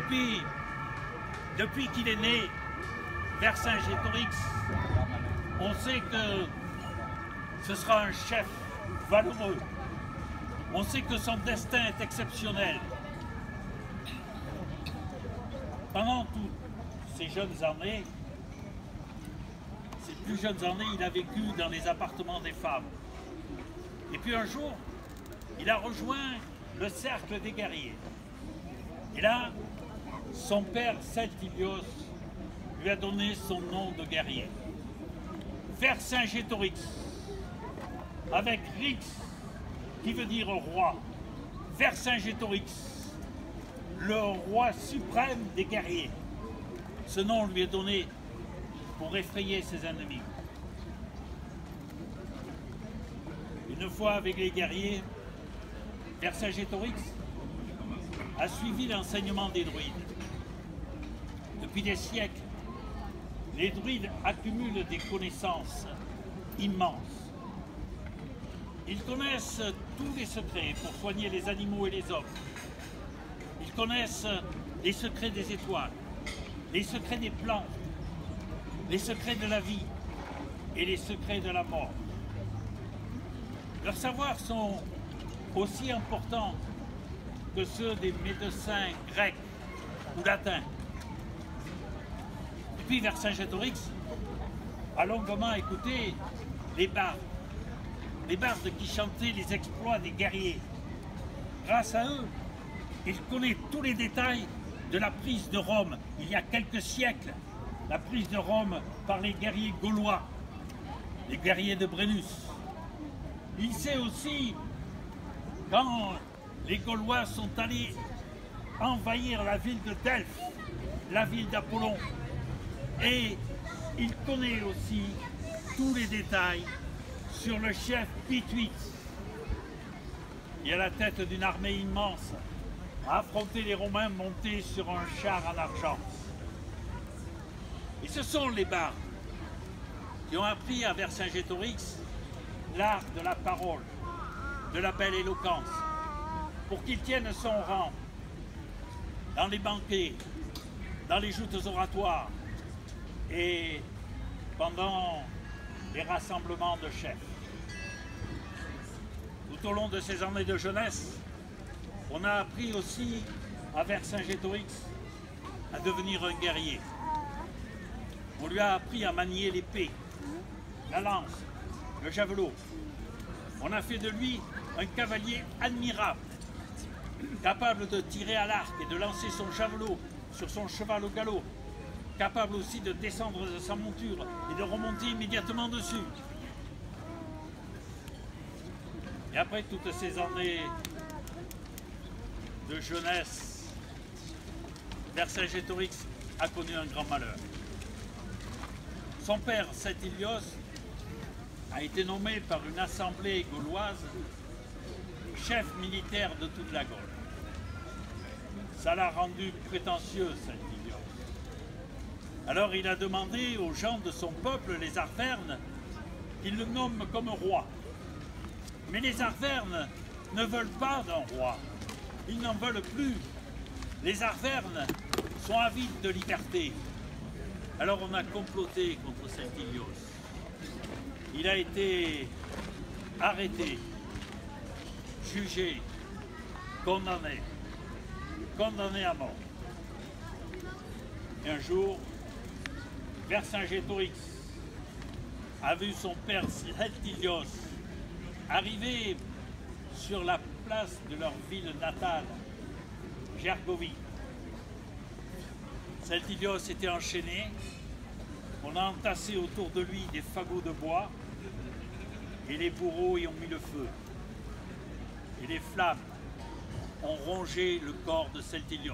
puis, depuis qu'il est né, Vercingétorix, on sait que ce sera un chef valeureux. On sait que son destin est exceptionnel. Pendant toutes ces jeunes années, ses plus jeunes années, il a vécu dans les appartements des femmes. Et puis un jour, il a rejoint le cercle des guerriers. Et là, son père Celtilios lui a donné son nom de guerrier. Vercingétorix, avec Rix, qui veut dire roi. Vercingétorix, le roi suprême des guerriers. Ce nom lui est donné pour effrayer ses ennemis. Une fois avec les guerriers, Vercingétorix a suivi l'enseignement des druides. Depuis des siècles, les druides accumulent des connaissances immenses. Ils connaissent tous les secrets pour soigner les animaux et les hommes. Ils connaissent les secrets des étoiles, les secrets des plantes, les secrets de la vie et les secrets de la mort. Leurs savoirs sont aussi importants que ceux des médecins grecs ou latins. Et puis Vercingétorix a longuement écouté les bardes qui chantaient les exploits des guerriers. Grâce à eux, il connaît tous les détails de la prise de Rome, il y a quelques siècles, la prise de Rome par les guerriers gaulois, les guerriers de Brennus. Il sait aussi quand les Gaulois sont allés envahir la ville de Delphes, la ville d'Apollon. Et il connaît aussi tous les détails sur le chef Pituite, qui à la tête d'une armée immense a affronté les Romains montés sur un char en argent. Et ce sont les bardes qui ont appris à Vercingétorix l'art de la parole, de la belle éloquence, pour qu'il tienne son rang dans les banquets, dans les joutes oratoires et pendant les rassemblements de chefs. Tout au long de ces années de jeunesse, on a appris aussi à Vercingétorix à devenir un guerrier. On lui a appris à manier l'épée, la lance, le javelot. On a fait de lui un cavalier admirable, capable de tirer à l'arc et de lancer son javelot sur son cheval au galop, capable aussi de descendre de sa monture et de remonter immédiatement dessus. Et après toutes ces années de jeunesse, Vercingétorix a connu un grand malheur. Son père, Celtilios, a été nommé par une assemblée gauloise chef militaire de toute la Gaule. Ça l'a rendu prétentieux, Celtilios. Alors il a demandé aux gens de son peuple, les Arvernes, qu'ils le nomment comme roi. Mais les Arvernes ne veulent pas d'un roi. Ils n'en veulent plus. Les Arvernes sont avides de liberté. Alors on a comploté contre Celtilios. Il a été arrêté, jugé, condamné à mort. Et un jour, Vercingétorix a vu son père Celtilios arriver sur la place de leur ville natale, Gergovie. Celtilios était enchaîné, on a entassé autour de lui des fagots de bois et les bourreaux y ont mis le feu. Et les flammes ont rongé le corps de Celtilios.